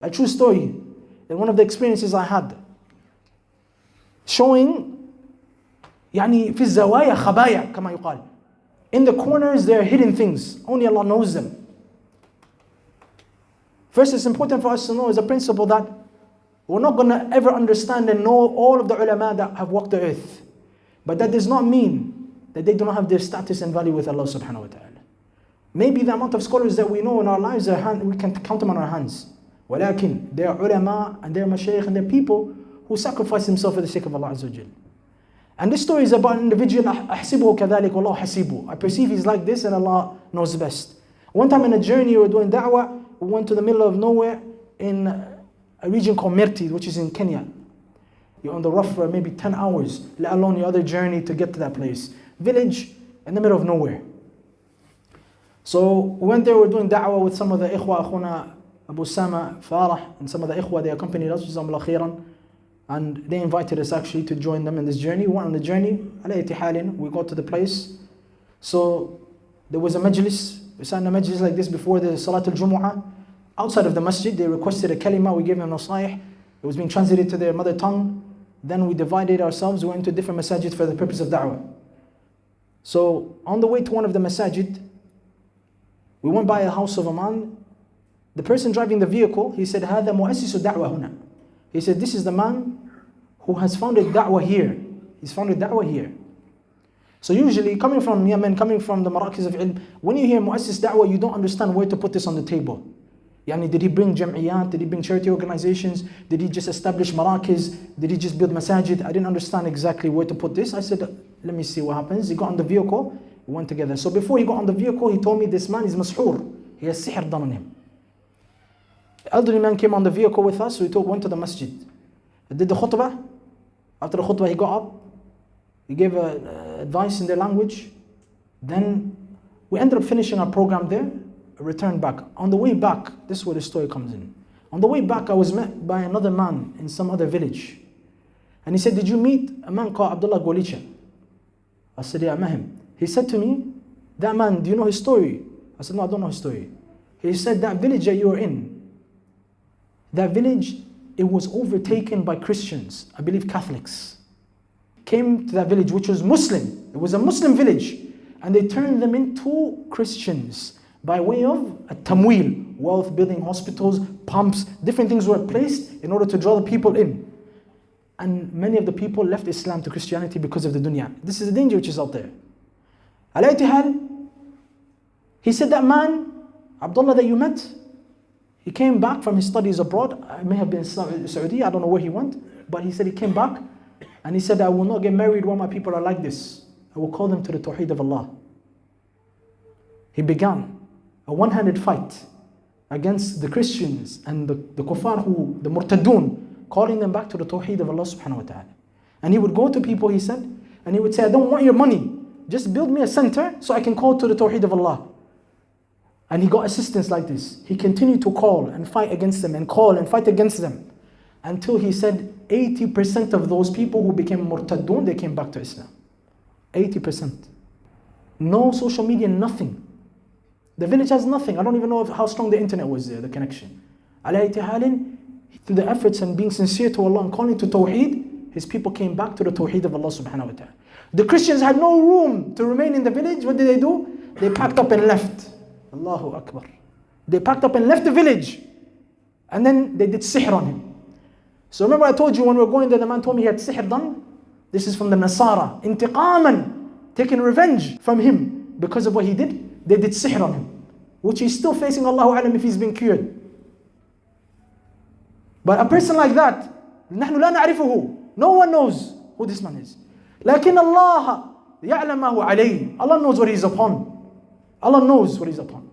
A true story. In one of the experiences I had. Showing يعني في الزوايا خبايا كما يقال. In the corners there are hidden things. Only Allah knows them. First, it's important for us to know as a principle that we're not going to ever understand and know all of the ulama that have walked the earth. But that does not mean that they do not have their status and value with Allah subhanahu wa ta'ala. Maybe the amount of scholars that we know in our lives, we can count them on our hands. ولكن they are ulama and they are mashayikh and they are people who sacrifice themselves for the sake of Allah Azza wa Jal. And this story is about an individual, أحسبه كذلك والله حسيبه. I perceive he's like this and Allah knows best. One time in a journey we were doing da'wah, we went to the middle of nowhere in a region called Merti, which is in Kenya. You're on the rough for maybe 10 hours, let alone your other journey to get to that place. Village in the middle of nowhere. So we went there, we were doing da'wah with some of the ikhwa, akhuna Abu Sama, Farah, and some of the ikhwa, they accompanied us, Jazakumullah khairan. And they invited us actually to join them in this journey. We went on the journey, ala itihalin, we got to the place. So there was a majlis, we sat in a majlis like this before the Salat al-Jumu'ah. Outside of the masjid, they requested a kalima, we gave them nasaih. It was being translated to their mother tongue. Then we divided ourselves, we went to different masajid for the purpose of da'wah. So on the way to one of the masajid, we went by a house of a man. The person driving the vehicle, he said, هذا مؤسس الدعوة هنا. He said, this is the man who has founded da'wah here. He's founded da'wah here. So usually, coming from Yemen, coming from the Marakis of Ilm, when you hear mu'assis da'wah, you don't understand where to put this on the table. Yani, did he bring jam'iyat? Did he bring charity organizations? Did he just establish Marakis? Did he just build masajid? I didn't understand exactly where to put this. I said, let me see what happens. He got on the vehicle, we went together. So before he got on the vehicle, he told me this man is mas'hur. He has sihr done on him. The elderly man came on the vehicle with us, so we went to the masjid. He did the khutbah. After the khutbah, he got up. He gave advice in their language. Then we ended up finishing our program there, returned back. On the way back, this is where the story comes in. On the way back, I was met by another man in some other village. And he said, did you meet a man called Abdullah Golicha? I said, yeah, I met him. He said to me, that man, do you know his story? I said, no, I don't know his story. He said, that village that you were in, that village, it was overtaken by Christians, I believe Catholics. Came to that village, which was Muslim. It was a Muslim village. And they turned them into Christians by way of a tamwil, wealth, building hospitals, pumps, different things were placed in order to draw the people in. And many of the people left Islam to Christianity because of the dunya. This is the danger which is out there. Ala itihal, he said that man, Abdullah that you met, he came back from his studies abroad. It may have been Saudi, I don't know where he went. But he said he came back and he said, I will not get married while my people are like this. I will call them to the Tawheed of Allah. He began a one-handed fight against the Christians and the kuffar, the murtadun, calling them back to the Tawheed of Allah subhanahu wa ta'ala. And he would go to people, he said, and he would say, I don't want your money. Just build me a center so I can call to the Tawheed of Allah. And he got assistance like this. He continued to call and fight against them and call and fight against them. Until he said 80% of those people who became murtadun, they came back to Islam. 80%. No social media, nothing. The village has nothing. I don't even know how strong the internet was there, the connection. Alayhi halin, through the efforts and being sincere to Allah and calling to Tawheed, his people came back to the Tawheed of Allah subhanahu wa ta'ala. The Christians had no room to remain in the village. What did they do? They packed up and left. Allahu Akbar. They packed up and left the village. And then they did sihr on him. So remember I told you when we were going there, the man told me he had sihr done? This is from the Nasara. Intiqaman. Taking revenge from him because of what he did. They did sihr on him. Which he's still facing Allahu Alam if he's been cured. But a person like that, نحن لا نعرفه. No one knows who this man is. لكن الله يعلم ما هو عليه. Allah knows what he's upon. Allah knows what he's upon.